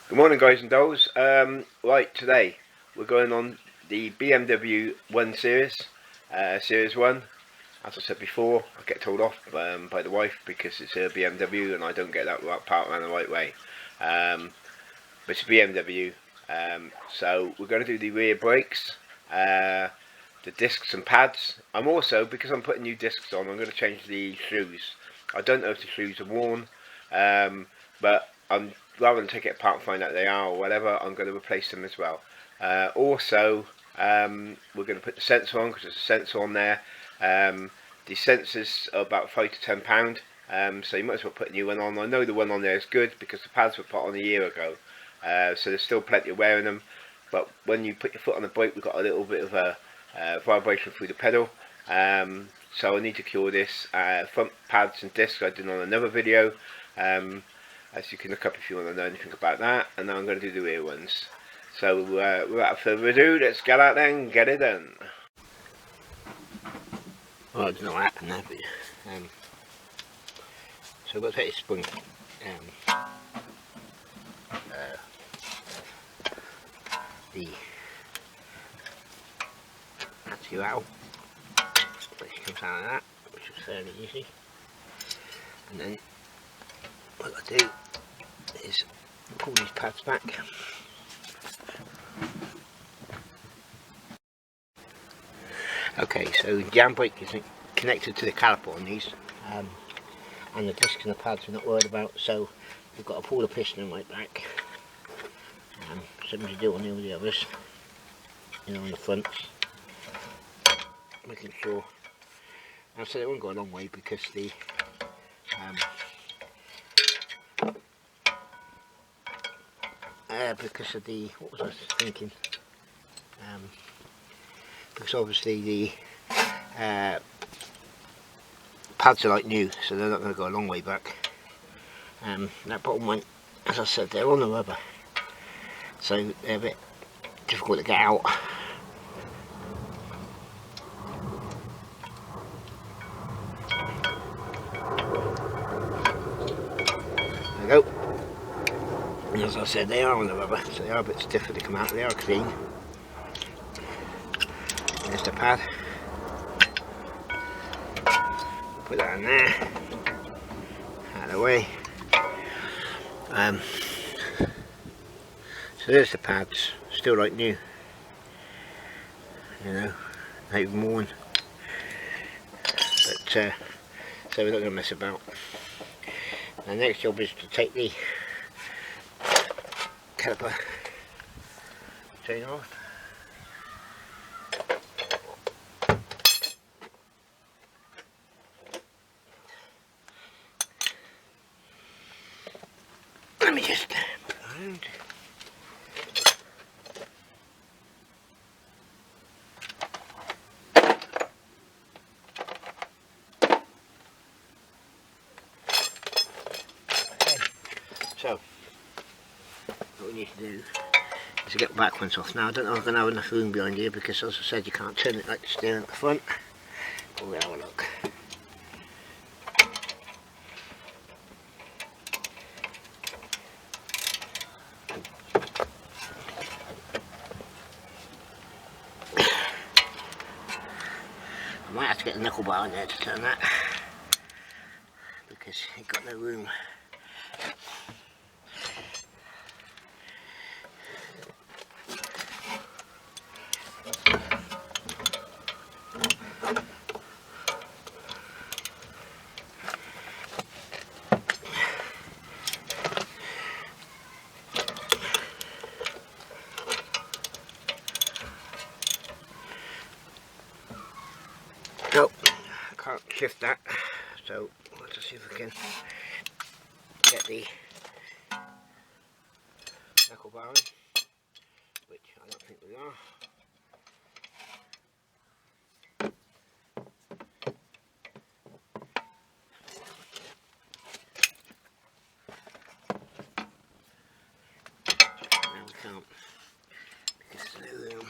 Good morning, guys and dolls. Right, today we're going on the BMW 1 Series, Series 1. As I said before, I get told off by the wife because it's a BMW and I don't get that part around the right way. But it's a BMW, so we're going to do the rear brakes, the discs and pads. I'm also, because I'm putting new discs on, I'm going to change the shoes. I don't know if the shoes are worn, but rather than take it apart and find out they are or whatever, I'm going to replace them as well. Also, we're going to put the sensor on because there's a sensor on there. The sensors are about £5 to £10, so you might as well put a new one on. I know the one on there is good because the pads were put on a year ago, so there's still plenty of wear in them. But when you put your foot on the brake, we've got a little bit of a vibration through the pedal. So I need to cure this. Front pads and discs I did on another video, as you can look up if you want to know anything about that. And now I'm going to do the rear ones. So without further ado, let's get out there and get it done. Well, I don't know what happened there, but so I've got to take this spring the actual out, which comes out of that, which is fairly easy. And then what I do is pull these pads back. Okay, so the handbrake is connected to the caliper on these, and the discs and the pads we're not worried about, so we've got to pull the piston right back. Something to do on all the others, on the fronts, making sure. I said it won't go a long way because the because of the, what was I thinking? Because obviously the pads are like new, so they're not going to go a long way back. That bottom one, as I said, they're on the rubber, so they're a bit difficult to get out. There we go. And as I said, they are on the rubber, so they are a bit stiffer to come out. They are clean. There's the pad. Put that in there. Out of the way. So there's the pads, still like new. Not even worn. But so we're not going to mess about. The next job is to take the caliper chain off. Let me just put it around. Okay. So what we need to do is to get the back ones off. Now I don't know if I'm going to have enough room behind here because, as I said, you can't turn it like the steering at the front. But we'll have a look. I might have to get the knuckle bar in there to turn that because you've got no room. So I can't shift that, so let's see if I can get the knuckle bar in, which I don't think we are. No, we can't because there's no room.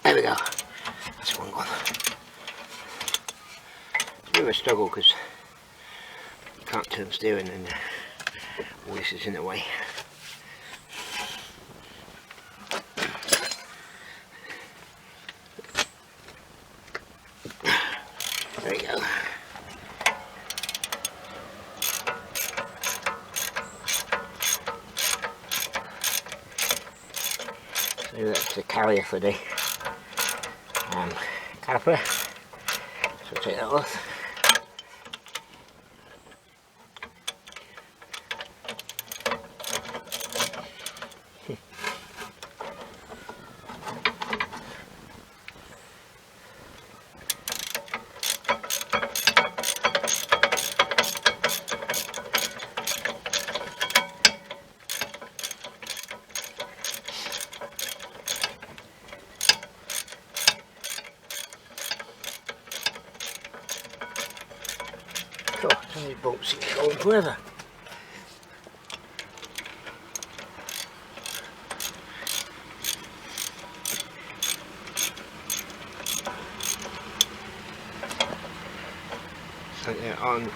There we go. That's one gone. It's a bit of a struggle because you can't turn steering and all this is in the way. There we go. So that's the carrier for the caliper. So I'll take that off. Cool, some of these bolts seem to go on forever. So they're on,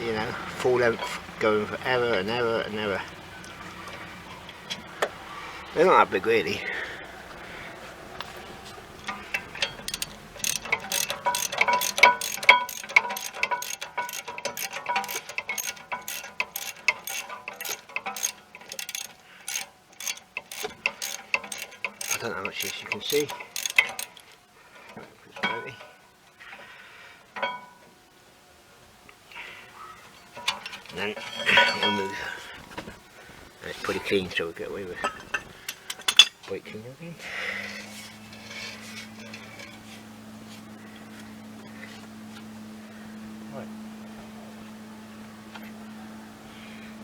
you know, full length, going forever and ever and ever. They're not that big really. I don't know how much this you can see. And then we'll move. And it's pretty clean, so we'll get away with braking again. Right.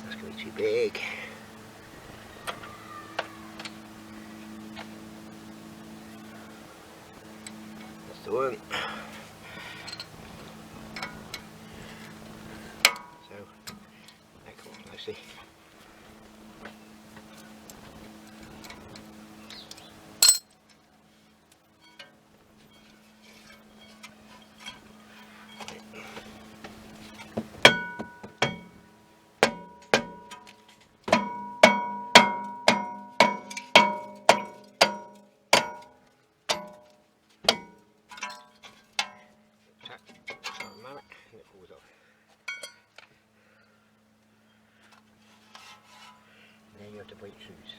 That's going to be too big. The one. So that comes nicely. And it falls off. And then you have to brake shoes.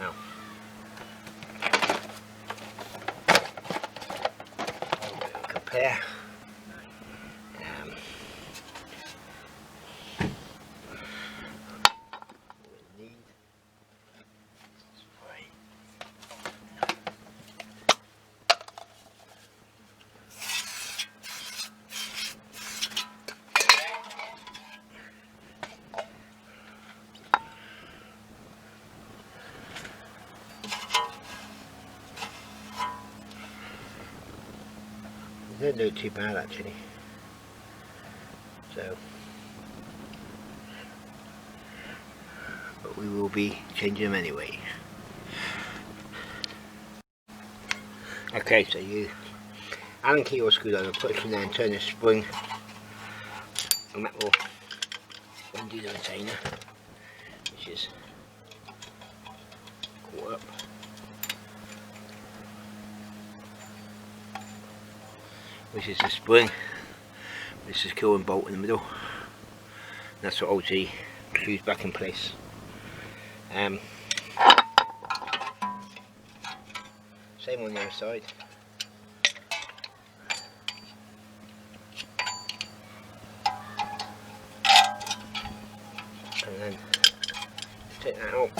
Now, compare. They don't look too bad actually, so but we will be changing them anyway. Okay, so you Allen key or screwdriver, put it in there and turn the spring, and that will undo the retainer, which is caught up. This is the spring, this is secure and bolt in the middle, and that's what holds the screws back in place. Same on the other side. And then take that out.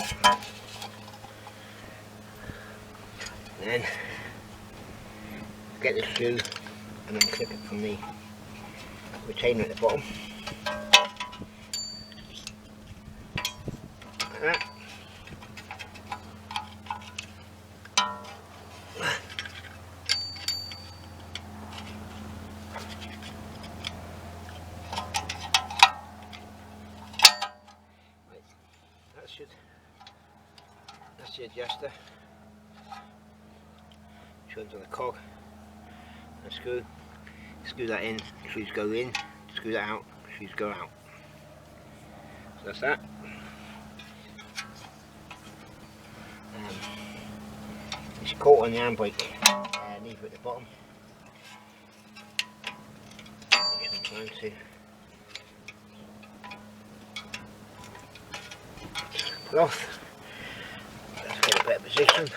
And then get the screw and then clip it from the retainer at the bottom. Like that. manufactured. That's the adjuster, which runs on a cog and a screw. Screw that in, screws go in, screw that out, screws go out. So that's that. It's caught on the handbrake lever at the bottom, which I'm trying to pull off. Let's get a better position.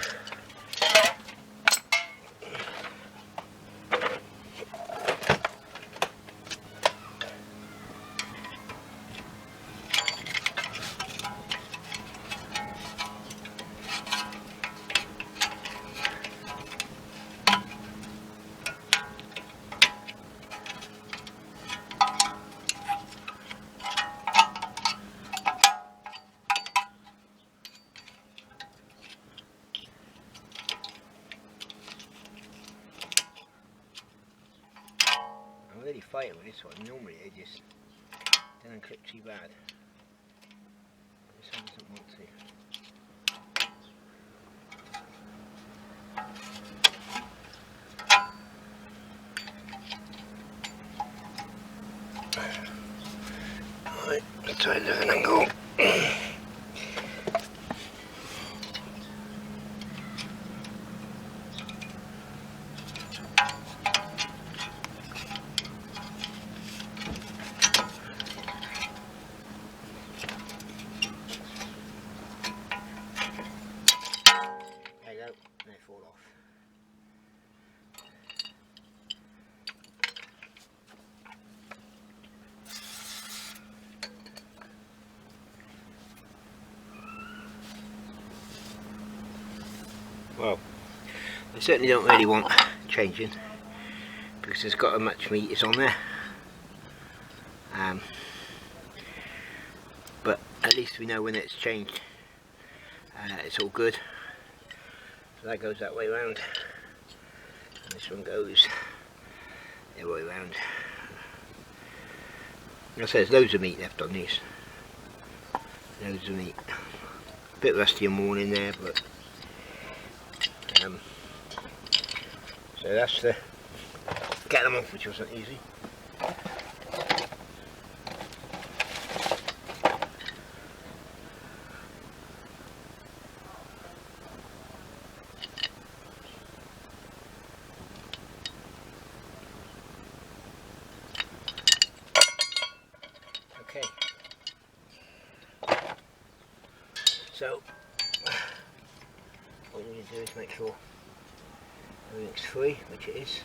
I'm really fighting with this one. Normally they just don't clip too bad. This one doesn't want to. Right, let's try a different angle. There you go, they fall off. Well, I certainly don't really want changing because it's got a much meters on there, but at least we know when it's changed. It's all good. So that goes that way round, and this one goes the other way round. Like I say, there's loads of meat left on these. Loads of meat. A bit rusty and worn in there, but so that's the get them off, which wasn't easy. Okay, so what we need to do is make sure everything's free, which it is.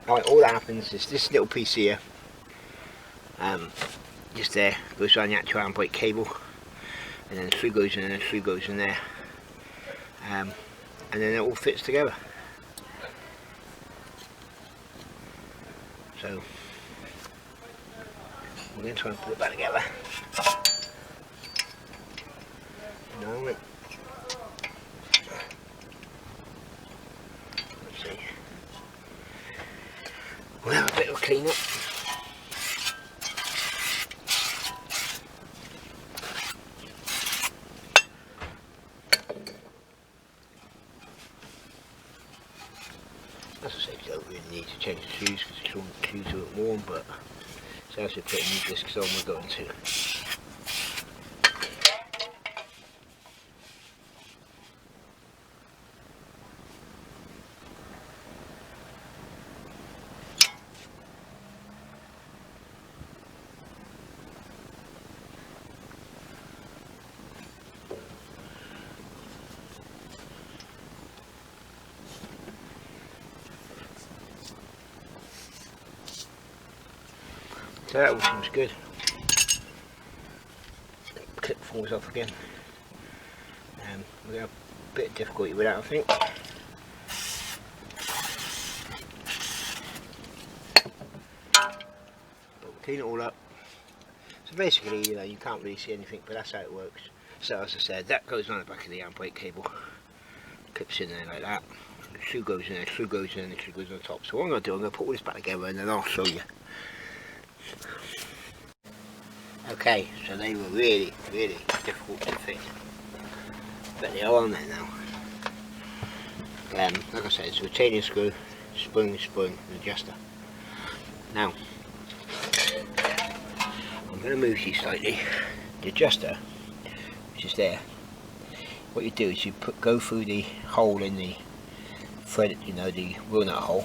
Alright, all that happens is this little piece here, just there, goes around the actual handbrake cable, and then the screw goes in and the screw goes in there, and then it all fits together. So we're going to try and put it back together. No, let's see. We'll have a bit of a clean up. As I say, you don't really need to change the shoes because the shoes are warm, but so as we put new discs on, we're going to. So that all seems good. The clip falls off again. We're going to have a bit of difficulty with that, I think. But we'll clean it all up. So basically, you can't really see anything, but that's how it works. So as I said, that goes on the back of the handbrake cable. clips in there like that. The shoe goes in there, the shoe goes in, and the shoe goes on top. So what I'm going to do, I'm going to put all this back together and then I'll show you. Okay, so they were really difficult to fit, but they are on there now. Like I said, it's a retaining screw, spring, and adjuster. Now, I'm going to move you slightly. The adjuster, which is there, what you do is you go through the hole in the thread, you know, the wheel nut hole,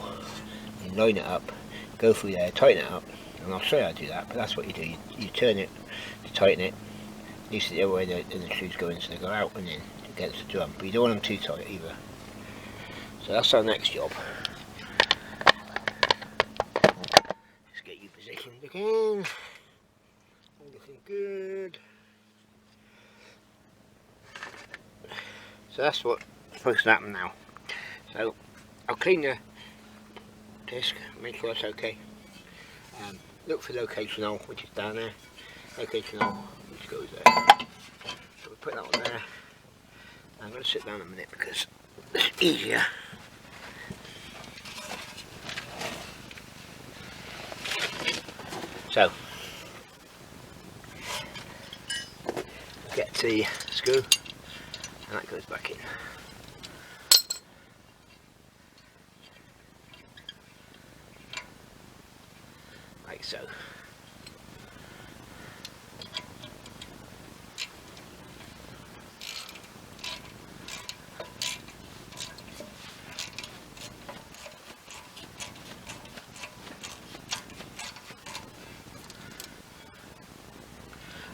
you line it up, go through there, tighten it up, and I'll show you how to do that, but that's what you do. You turn it to tighten it, at least the other way the shoes go in, so they go out and in against the drum, but you don't want them too tight either. So that's our next job. Just get you positioned again. All looking good. So that's what's supposed to happen now. So I'll clean the disc, make sure it's okay. Look for locational, which is down there. Locational, which goes there. So we put that on there. I'm going to sit down a minute because it's easier. So, get the screw, and that goes back in. Like so.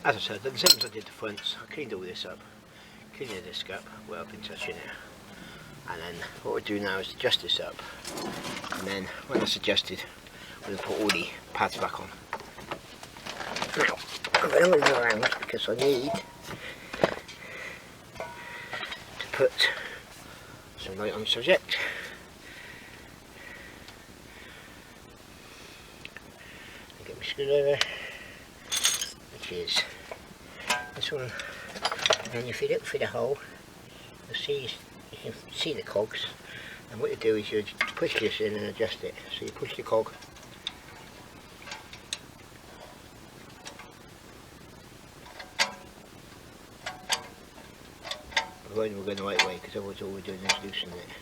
As I said, the same as I did the fronts, I cleaned all this up, cleaned the disc up where I've been touching it, and then what we do now is adjust this up, and then when that's adjusted, we're going to put all the pads back on. Now, I'm going to move around because I need to put some light on the subject. Get my screwdriver, which is this one, and if you look through the hole, you can see the cogs, and what you do is you push this in and adjust it. So you push the cog, provided we're going the right way, because otherwise all we're doing is loosening it.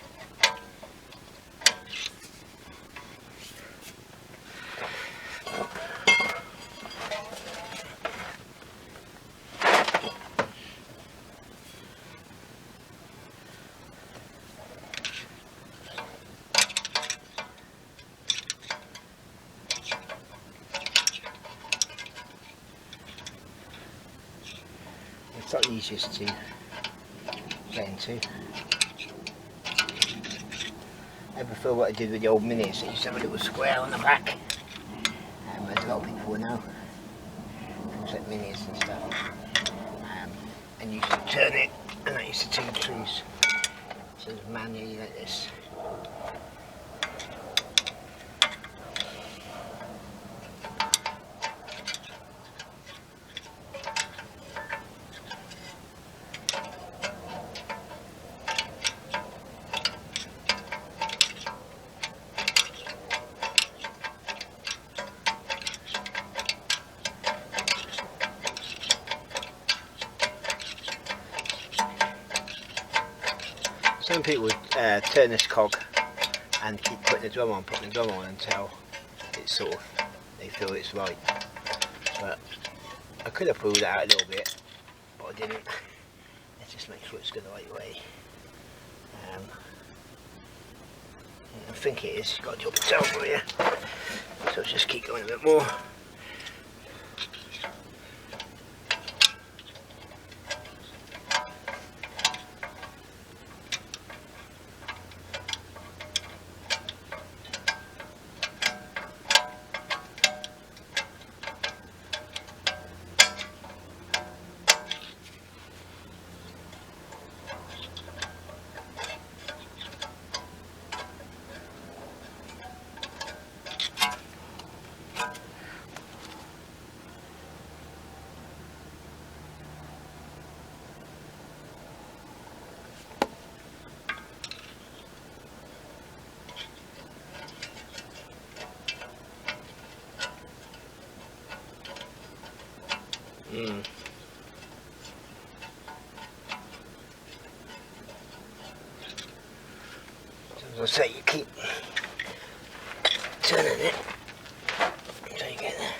It's not the easiest to get into. I prefer what I did with the old minis. I used to have a little square on the back, as a lot of people will know. Things like minis and stuff. And you used to turn it, and that used to turn trees. So it's manually like this. Some people would turn this cog and keep putting the drum on, until it's sort of, they feel it's right. But I could have pulled it out a little bit, but I didn't. Let's just make sure it's going the right way. I think it is. It's got a job itself for you. So let's just keep going a bit more. As I say, you keep turning it until you get there.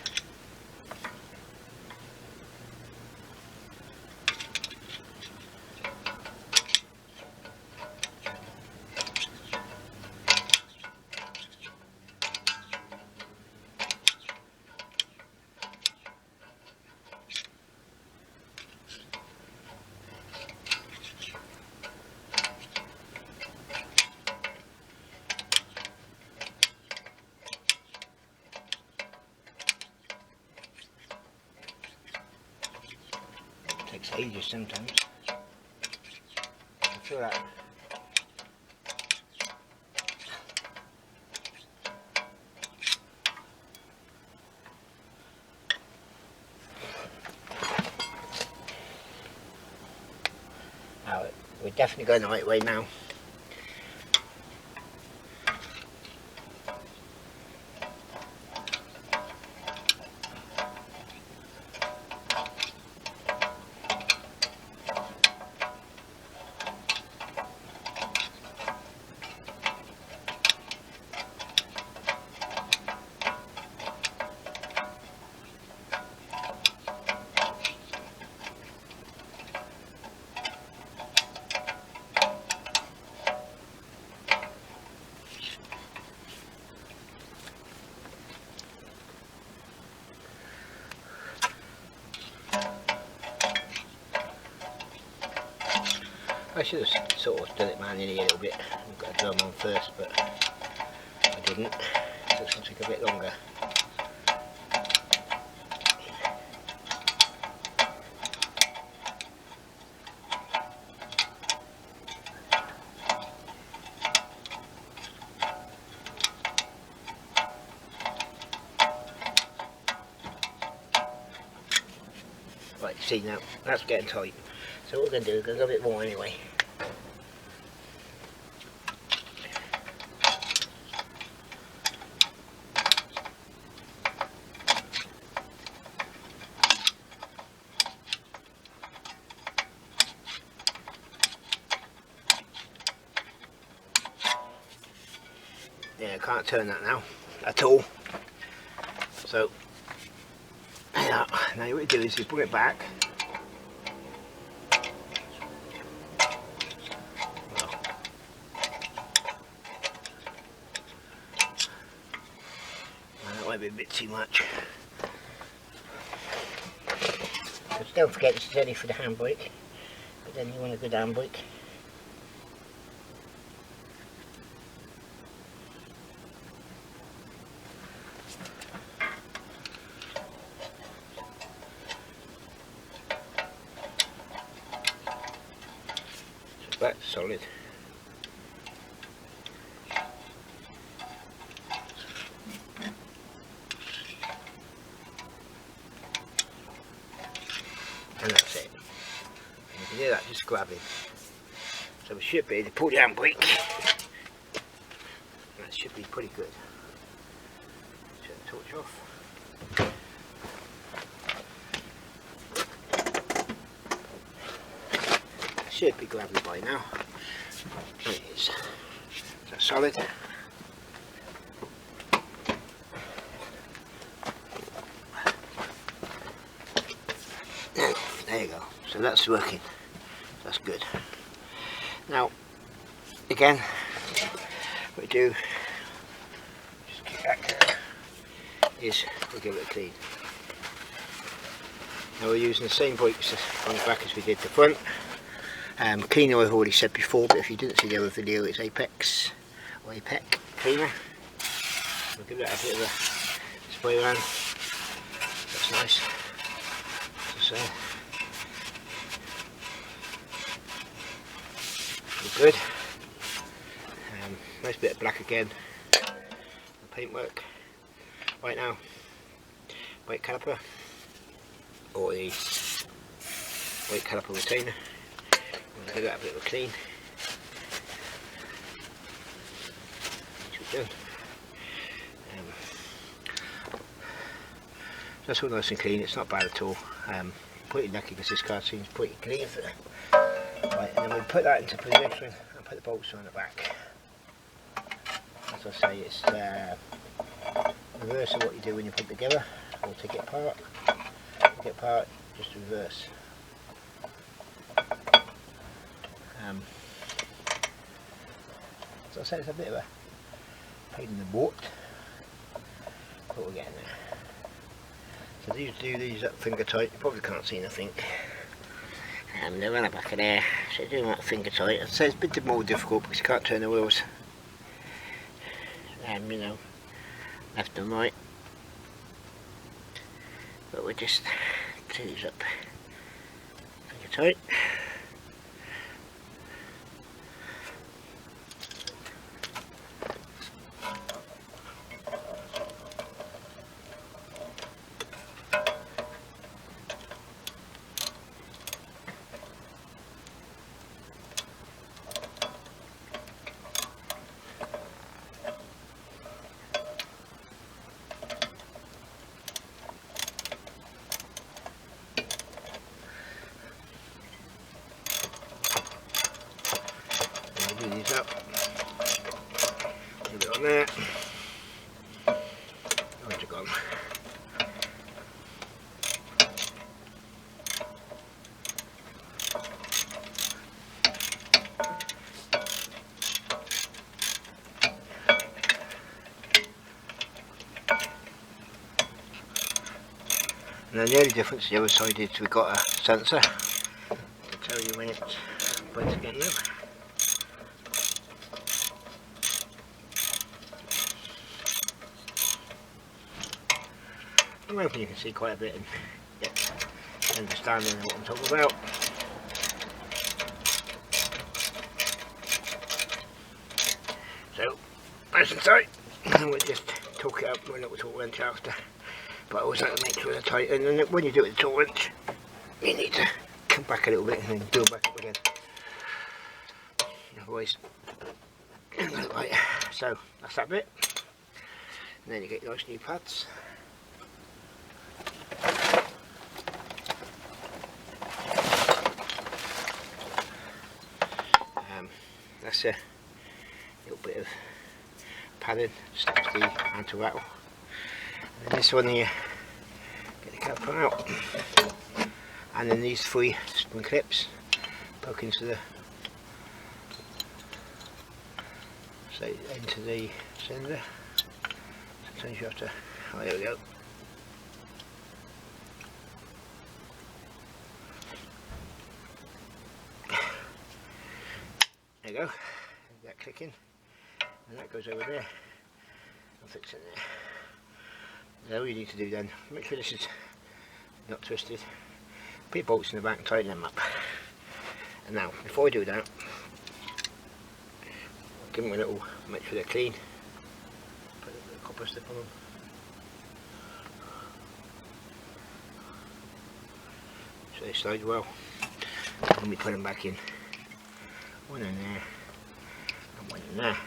Takes ages sometimes. I'm sure that. Now, we're definitely going the right way now. I should have sort of done it manually a little bit. I've got a drum on first, but I didn't, so it's going to take a bit longer. Right, see now, that's getting tight. So what we're going to do is go a bit more anyway. Yeah, I can't turn that now at all. So yeah, now what you do is you bring it back. That might be a bit too much. But don't forget it's ready for the handbrake, but then you want a good handbrake. That's solid. And that's it. And you can do that just grabbing. So we should be able to pull the handbrake. That should be pretty good. Turn the torch off. Should be grabbing by now. It is. That's solid. There you go. So that's working. That's good. Now, again, what we do, just get back there, is we give it a clean. Now we're using the same brakes on the back as we did the front. Cleaner I've already said before, but if you didn't see the other video, it's Apex or APEC cleaner. We'll give that a bit of a spray around. That's nice. So, we're good. Nice bit of black again. The paintwork. Right now, brake caliper or the brake caliper retainer. We'll give that a bit of a clean. Which we've done. That's all nice and clean. It's not bad at all. Pretty lucky because this car seems pretty clean. Right, and then we put that into position and put the bolts on the back. As I say, it's reverse of what you do when you put it together, or take it apart. Take it apart, just reverse. As I say, it's a bit of a pain in the butt, but we're getting there. So these up finger tight. You probably can't see nothing. They're on the back of there, so doing that finger tight. I'd say it's a bit more difficult because you can't turn the wheels. You know, left and right. But we'll just do these up finger tight. Do these up, a bit on there, where's it gone? And then the only difference the other side is we've got a sensor to tell you when it's getting out. I'm hoping you can see quite a bit and get understanding of what I'm talking about. So, nice and tight, and we'll just torque it up with a little torque wrench after. But I always like to make sure they're tight, and then when you do it with the torque wrench, you need to come back a little bit and then build back up again. Otherwise, it doesn't look right. So, that's that bit. And then you get your nice new pads. That's a little bit of padding, stops the anti-rattle. And this one here, get the cap out. And then these three spring clips poke into the cylinder. Sometimes you have to, oh, there we go. There you go, that clicking, and that goes over there and fits in there. Now all you need to do then, make sure this is not twisted, put your bolts in the back and tighten them up. And now, before I do that, give them a little, make sure they're clean, put a little bit of copper strip on them. So they slide well, and we put them back in. One in there, and one in there.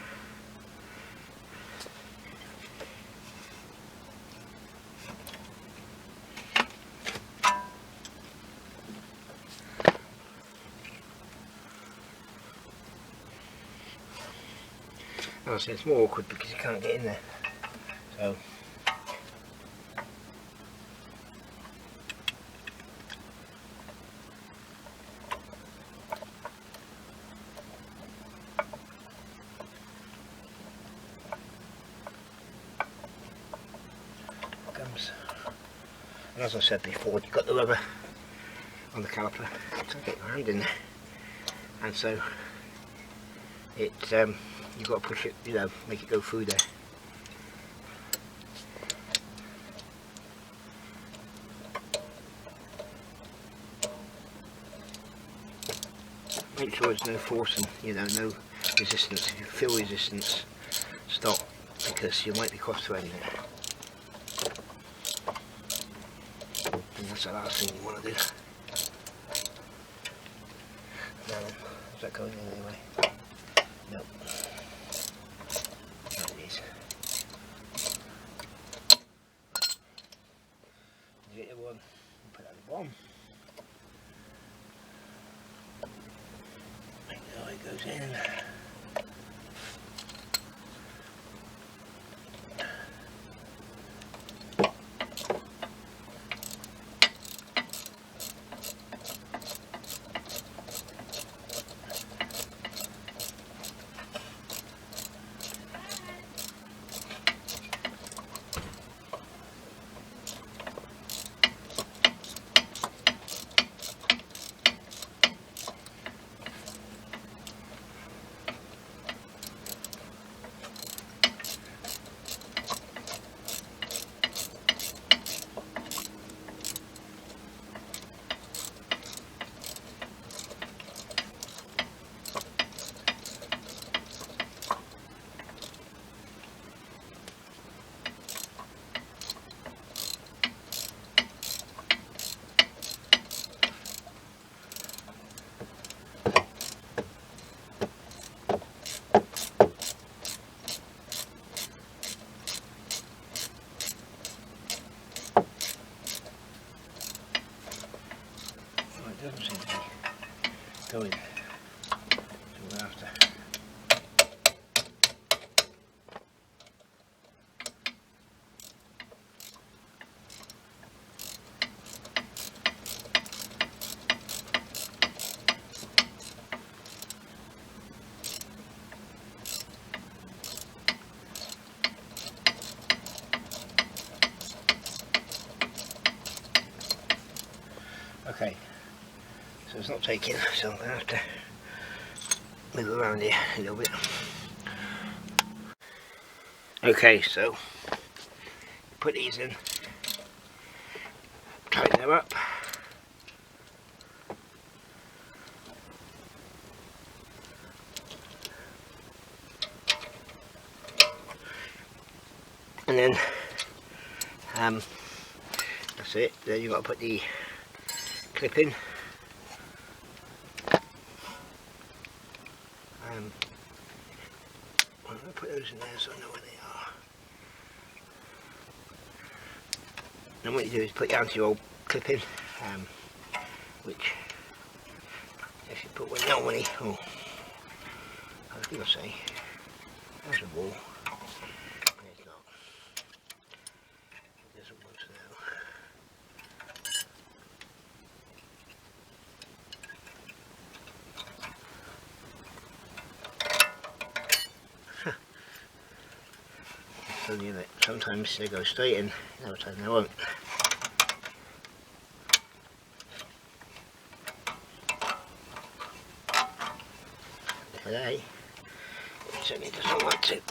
Obviously it's more awkward because you can't get in there. So and as I said before, you've got the rubber on the caliper, so get your hand in there, and so it you've got to push it, you know, make it go through there. Make sure there's no force and, you know, no resistance. If you feel resistance, stop, because you might be cross-threading it. And that's the last thing you want to do. Now then, is that going in anyway? Nope. There it is. You get your one, put that at the bottom. goes in. It doesn't seem to be going. So we'll have to. Okay, so it's not taking, so I'm going to have to move around here a little bit. Okay, so put these in, tighten them up. And then that's it. Then you've got to put the clip in. I'm going to put those in there so I know where they are. Then what you do is put your anti-roll clip in, which if you put one normally, oh, I was going to say, there's a wall. It's not. It doesn't want to know. You know, sometimes they go straight in, other times they won't. Today, it certainly doesn't want to.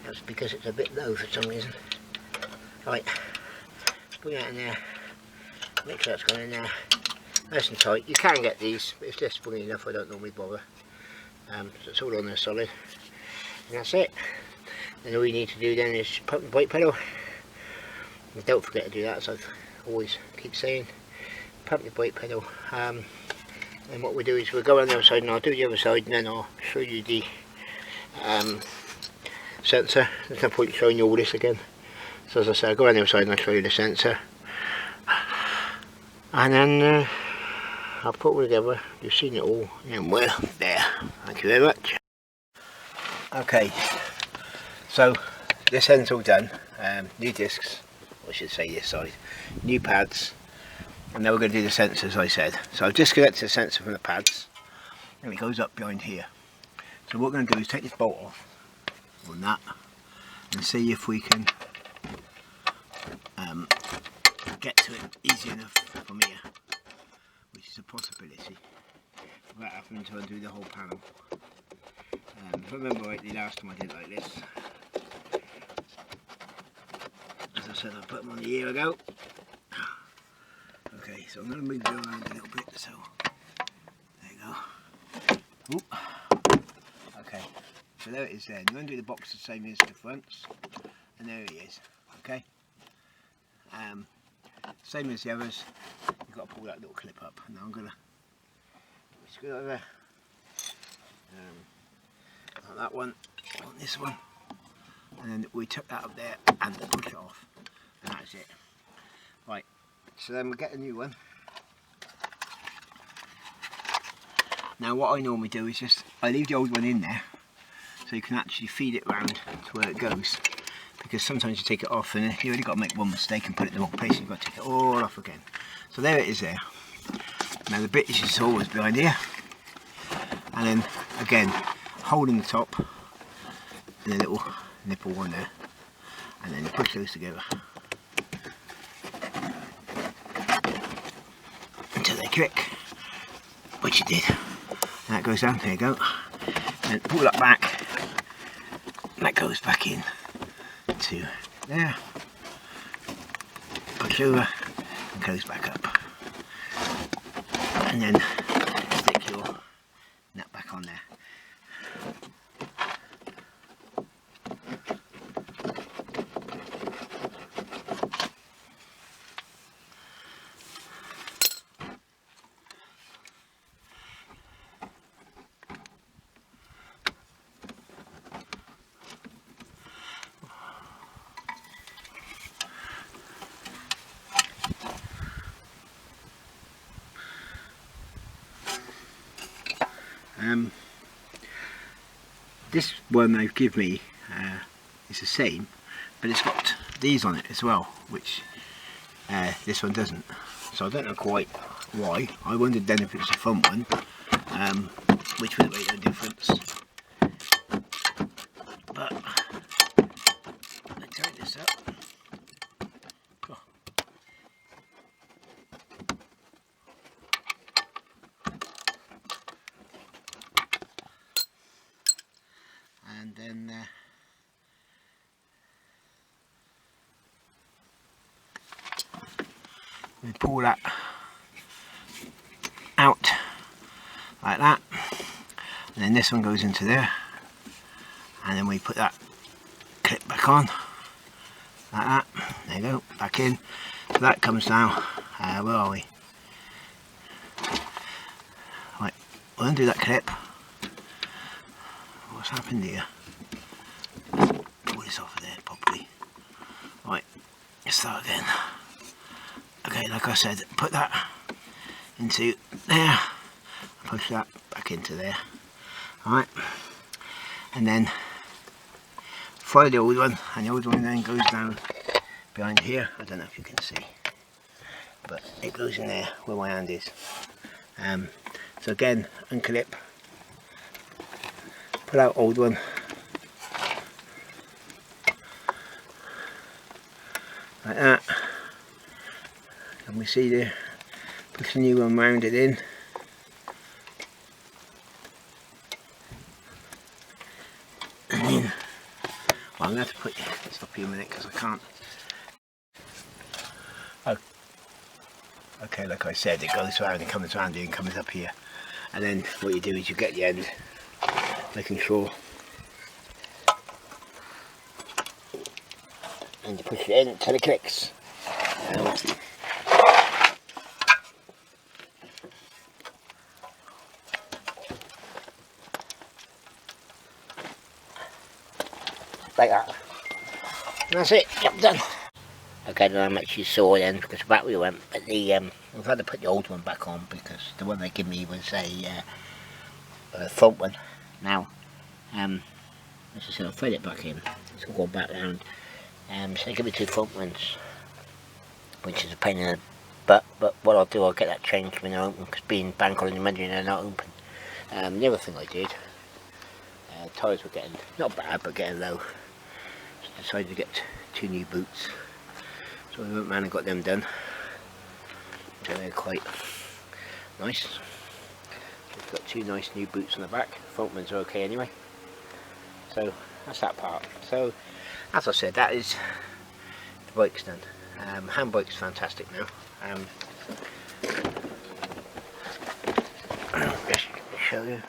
That's because it's a bit low for some reason. Right, put that in there, make sure that's gone in there. Nice and tight. You can get these, but if they're springy enough I don't normally bother. So it's all on there solid. And that's it. Then all you need to do then is pump the brake pedal. And don't forget to do that, as I've always keep saying. Pump the brake pedal. And what we do is we'll go on the other side and I'll do the other side and then I'll show you the sensor. There's no point showing you all this again. So as I say, I'll go on the other side and I'll show you the sensor. And then I'll put it all together. You've seen it all, and we're there. Thank you very much. Okay, so this end's all done. New discs, or I should say this side, new pads, and now we're going to do the sensor as I said. So I've disconnected the sensor from the pads, and it goes up behind here. So what we're going to do is take this bolt off on that, and see if we can get to it easy enough from here. Which is a possibility without having to undo the whole panel. If I remember rightly, last time I did it like this, as I said, I put them on a year ago. Okay, so I'm going to move them around a little bit, so there you go. Ooh. Okay, so there it is there. I'm going to do the box the same as the fronts, and there he is. Okay, same as the others. You've got to pull that little clip up. Now I'm going to screw it over on that one, on this one, and then we tuck that up there and push it off. and that's it. Right, so then we get a new one. Now what I normally do is just, I leave the old one in there so you can actually feed it round to where it goes, because sometimes you take it off and you only got to make one mistake and put it in the wrong place and you've got to take it all off again. So there it is there. Now the bit is just always behind here, and then again holding the top and the little nipple one there, and then you push those together until they click, which it did. And that goes down, there you go, and pull that back, and that goes back in to there, push over and goes back up, and then stick your nut back on there. This one they've given me is the same, but it's got these on it as well, which this one doesn't. So I don't know quite why. I wondered then if it was a front one, which would make no difference. But let's tighten this up. Oh. And then we pull that out like that, and then this one goes into there, and then we put that clip back on like that. There you go, back in. So that comes down. Where are we? Right, we'll undo that clip. What's happened here? Pull this off of there properly. Right, let's start again. Okay, like I said, put that into there, push that back into there. Alright, and then follow the old one, and the old one then goes down behind here. I don't know if you can see, but it goes in there where my hand is. So again, unclip, pull out old one, like that, and we see there, push the new one round it in, and then, well, I'm going to have to put, stop you a minute because I can't. Oh, okay, like I said, it goes around and comes around here and comes up here, and then what you do is you get the end, making sure, and you push it in until it clicks. Like that. And that's it, job done. Okay, then I'm actually sore then because the battery went, but I've had to put the old one back on because the one they give me was a front one. Now, as I said, I'll thread it back in. It's all gone back round. So they give me two front ones, which is a pain in the butt, but what I'll do, I'll get that changed when they're open, because being bank holiday Monday they're not open. The other thing I did, tyres were getting, not bad, but getting low. So I decided to get two new boots. So I went round and got them done. So they're quite nice. We've got two nice new boots on the back. Front ones are okay anyway. So that's that part. So as I said, that is the bike's done. Handbrake's fantastic now. Just show you.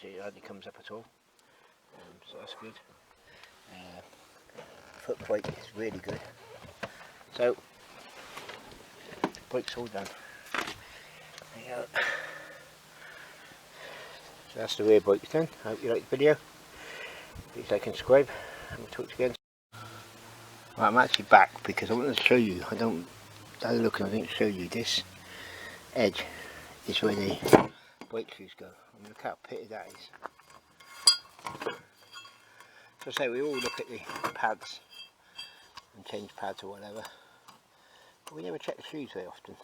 See, it hardly comes up at all. So that's good. Foot brake is really good. So brake's all done. There you go. So that's the rear brake done. I hope you like the video. Please like and subscribe, and we'll talk to you again. Right, I'm actually back because I wanted to show you, I didn't show you this edge is where the brake shoes go. I mean, look how pitted that is. So I say we all look at the pads and change pads or whatever, but we never check the shoes very often.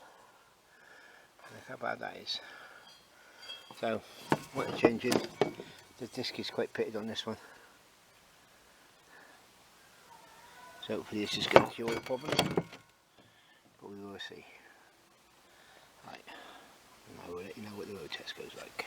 Look how bad that is. So what I'm changing, the disc is quite pitted on this one. So hopefully this is going to cure the problem, but we will see. Right, and I will let you know what the road test goes like.